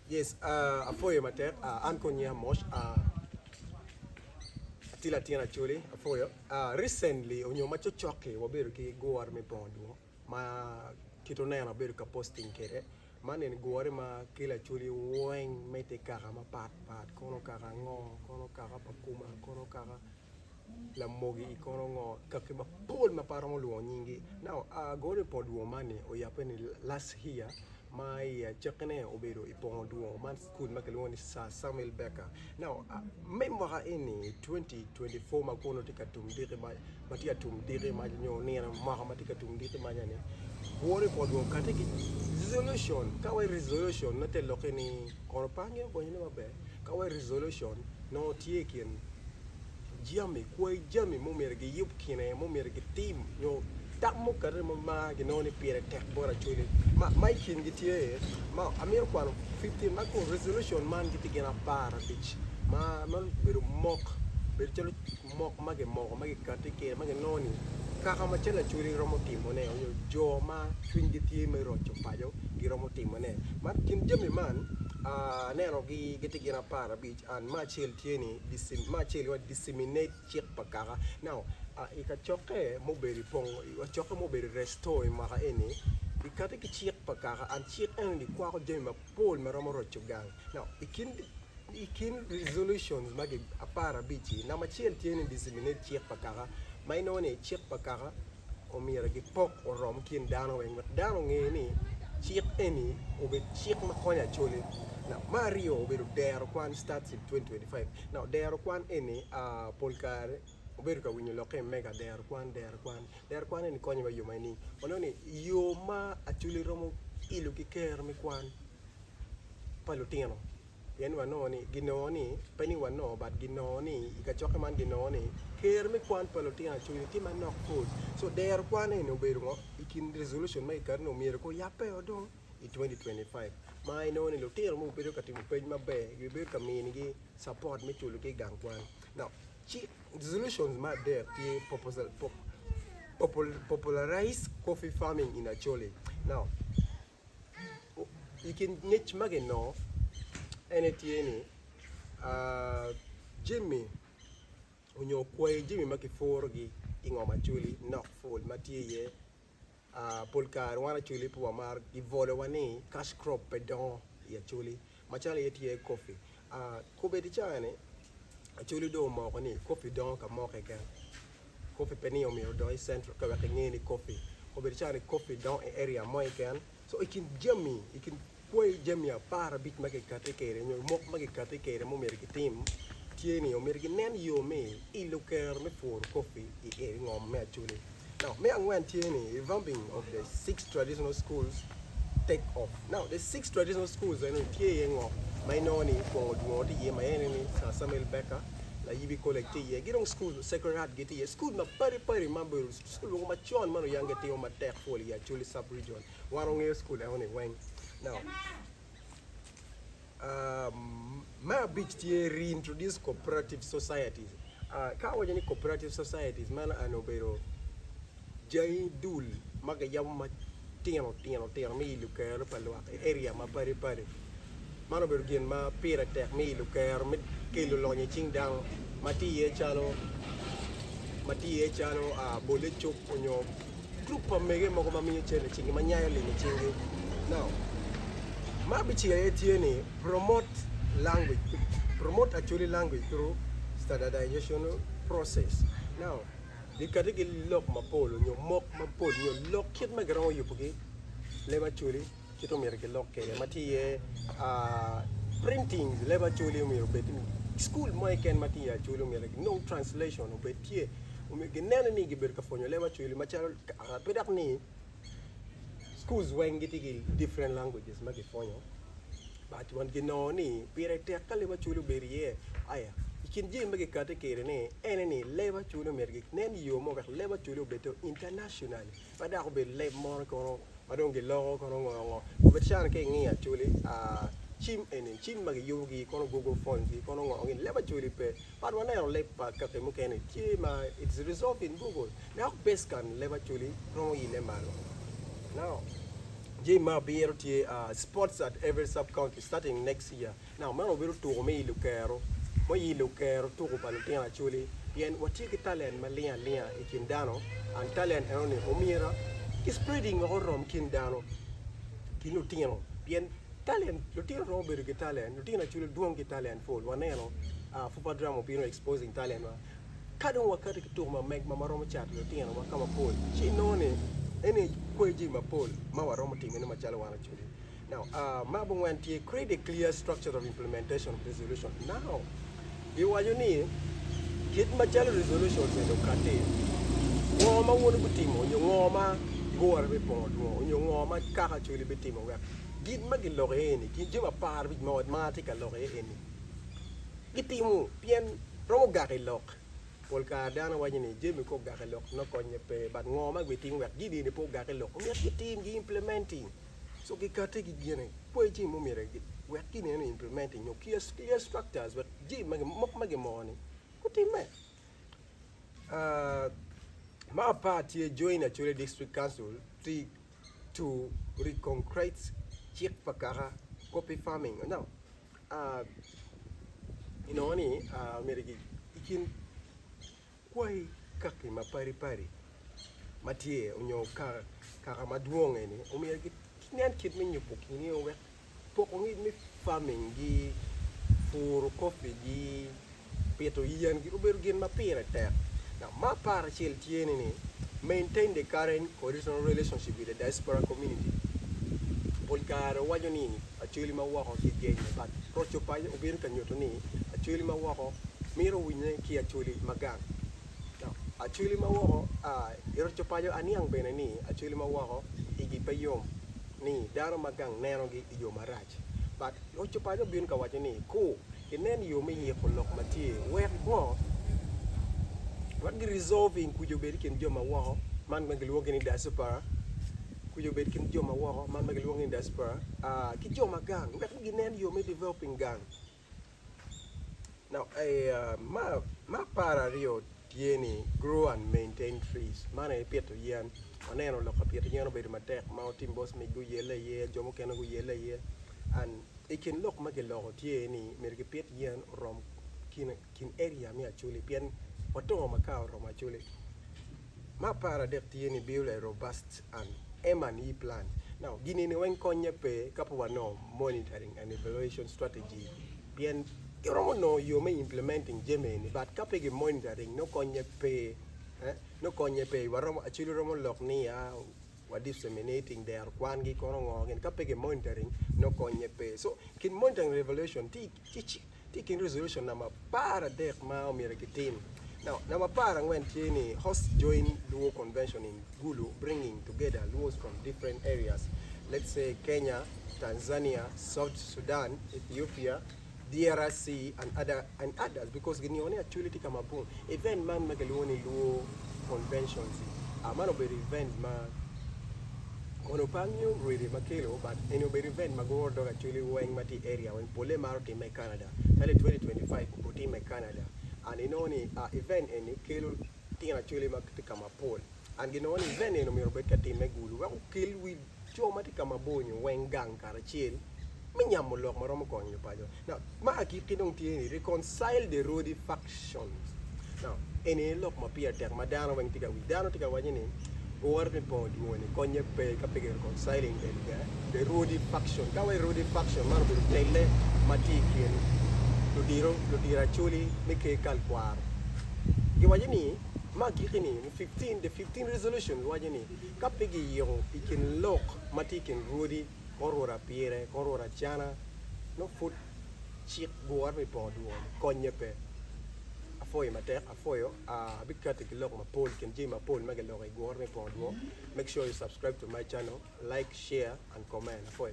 Yes, afoyo matek, ankonya mosh, atila tiana chuli, afoyo. Recently, onyo macho choke, waberu ki Gurreme Pongwongo, ma kitone na beru ka posting kere. Manen Gurreme kila chuli weng mete kaka ma pat, kono kaka ngo, kono kaka pakuma, kono kaka la mogi ikono ngo kake ma pol ma parang luo nyingi. Now, Gurreme Pongwongo mani o yapeni last year my chakane obero ipong duo man school makaloni sa Samuel Becker. Now, member ini 2024 makono tika tumdiri ma matia tumdiri ma nyo nera maka matika tumdiri ma nyane. Gurreme Pongwongo katiki resolution, kawa resolution na te lokeni kono pange bonye mabe. Kawa resolution no tiekin jami kuai jami mo merge yup kine mo merge team yo tak mo kare ma ginoni pere tek bora chuli ma mai kin gitie ma amir kwano 15 ma ko resolution man giti gena para bitch ma man beru mok beru chalo mok mage kate ke mage noni kaka ma chela chuli romo timo ne yo jo ma twin gitie me rocho pajo gi romo timo ne ma kin jami man neno gi giti gina para beach and ma chel tieni ma chel wa disseminate chek pakara now ika choke mo beri pong choke mo beri restore maka eni ikate ki chek pakara and chek en di kwa ko jema pol ma romo rocho gang now ikin resolutions magi apara beach na ma chel tieni disseminate chek pakara mai no ne chek pakara o mira gi pok o rom kin dano wen dano ngeni chek eni obe chek ma konya chole. Now, Mario will their one starts in 2025. Now, their one any polkar Oberuka when you look at mega their one any coin by you money. Only you ma actually romo iluki care me kwan palutino. Yen wanoni, ginoni, penny one no, but ginoni, ikachokaman ginoni, care me kwan palutina actually team and not food. So their one in Oberumo, ikin resolution maker no miracle yape or don't. In 2025 mai no ni lo ter mo pero katim page mabe you be community support me chulo ke gang kwan now resolutions ma there the proposal popularize coffee farming in Acholi. Now you can niche magen no anything Jimmy onyo kwai Jimmy makiforgi ingoma chuli knock fall matie polkar wana chuli po amar ivole wani cash crop pedon ya chuli machale yetie coffee kobe di chane chuli do mo ni coffee don ka mo ke coffee penny o mi do central ka ka ngeni coffee kobe di chane coffee don area mo ken so ikin jami ikin boy jami a para bit make katekere nyo mok make katekere mo mer ki team tieni o mer ki nen yo me iluker me for coffee e ngom me chuli. Now, me and when TNA, revamping of the 6 traditional schools take off. Now, the 6 traditional schools, I know TNA, my noni, Pongwongo, my enemy, Samuel Becker, la yibi collect ye, get on school, Sacred Heart get ye, school, my pari member, school, my chon, man, young get on my tech folly, actually sub region. One on school, I only went. Now, my beach TNA reintroduce cooperative societies. Kawa cooperative societies, man, and obero. Jai dul maga yam ma tiano mi luker palwa area ma pare mano bergen ma pira tek mi luker mit kilo lo ni ching dang mati e chalo a bole chop onyo group pa mege mo ma mi chele ching ma nyayo le ni ching now ma bichi e tiene promote actually language through standardization process. Now di kati ki lok ma polo nyo mok ma polo nyo lok kit ma garaw yu pugi leba chuli kito mer ki lok ke mati ye printing leba chuli mi bet school mo ken mati ya chuli mi no translation o betie o mi genene ni giber ka fonyo leba chuli ma chalo pedak ni schools wengiti ki different languages ma ki fonyo but wan ginoni pire te kaleba chuli beriye aya ikin je magi kate kere ne eneni leba chulo mergi nen yo mo gak leba chulo beto international pada ko be leb mo ko madonge lo ko ngo ko be chan ke ngia chuli chim magi yogi ko Google Fonts ko ngo leba chuli pe pad wana yo leb pa ka te mo ken ma it's resolved in Google now best can leba chuli ro yi le malo now Jima be sports at every sub-county starting next year. Now, man, we will to me lucero. Moi lucero to Palutina actually. Yen what you talent Malia Lia Ikindano and talent only Omira is spreading around Kindano. Kinutino. Yen talent, Lutino Robert get talent, Lutina actually doing get talent for one Fupa drama being exposing talent. Kadon wakati kituma make mama Roma chat Lutina wakama pole. She known it. Any kweji mapol mawaroma team in machala wana chuli. Now, Mabon went to create a clear structure of implementation of resolution. Now, you are you need get machala resolutions in the kate. Woma wonu butimo, you woma go arbe pond, you woma kaka chuli betimo web. Gid magi loreni, kijima par with mathematica loreni. Gitimu, pien romo gari lock. Polka dana wajini jemi ko gake lok no konye pe but ngoma gwe team work gidi ne po gake lok mi ati team gi implementing so ki kate gi gene po team mo mere gi work gi ne implementing no clear structures but ji mage money ko team me my party join actually district council to reconcrete check pakara copy farming now you know ni mere gi ikin Why kaki mapari matie unyo ka maduong eni umir kinian kit minyo pokini owe pokongi mi farming gi for coffee gi peto yan gi uberu gen mapira ter now ma para chel tiene ni maintain the current horizontal relationship with the diaspora community polkar wajo ni actually ma wako ki gen but rocho pa uberu kanyoto ni actually ma wako miro winye ki actually magang actually mawaho iro chopayo aniang bene ni actually mawaho igi payom ni daro magang neno gi yo marach but iro chopayo bin ka wacho ni ko inen yo me ye kolok matie wek mo what gi resolving kujo beri ken jo mawaho man magluwo ni diaspora kujo beri ken jo mawaho man magluwo ni diaspora ki jo magang wek gi nen yo me developing gang now ma para rio tieni grow and maintain trees mana pieto yen oneno lo pieto yen obedo matek ma otim boss mi go yele ye jomo keno go yele ye and ikin lok ma gelo tieni mer ge piet yen rom kin area mi achuli pien otongo makao rom achuli ma para de tieni build a robust and M&E plan now gini ni wen konye pe kapo wano monitoring and evaluation strategy pien Romo no you may implementing Gemini, but kapegi monitoring no konye pay, no konye pay. Waromo actually romo lock ni what disseminating their kwangi korongo and kapegi monitoring no konye pay. So kin monitoring revolution taking resolution nama para dek ma omireki team. Now nama para went ni host join Luo convention in Gulu, bringing together Luos from different areas. Let's say Kenya, Tanzania, South Sudan, Ethiopia, DRC and others because ginione actually tika mabun event man magaloni luo conventions man obe event ma onopanyo really makelo but any obe event magordo actually weng mati area when pole maro team Canada tale 2025 po team Canada and inoni event any kelo tina actually maktika mapol and ginione event eno miro bet ka team Gulu wa kill with choma tika mabonyo weng gang karachiel now, ma keep reconcile the road factions. Now, any look ma pia tek madano weng tika widano tika wajini Gurreme Pongwongo konye pe kapege reconciling the road faction. Kawa road faction man will tell matikin lo dira chuli mike kalkwar. Giwajini ma kitini 15 resolution wajini kapege yo ikin lock matikin road Korora piere, korora chana, no food chik Gurreme Pongwongo, konye pe. Afoy matek, afoyo, bikati kilok ma poll, kenji ma poll, magalok Gurreme Pongwongo. Make sure you subscribe to my channel, like, share, and comment. Afoy.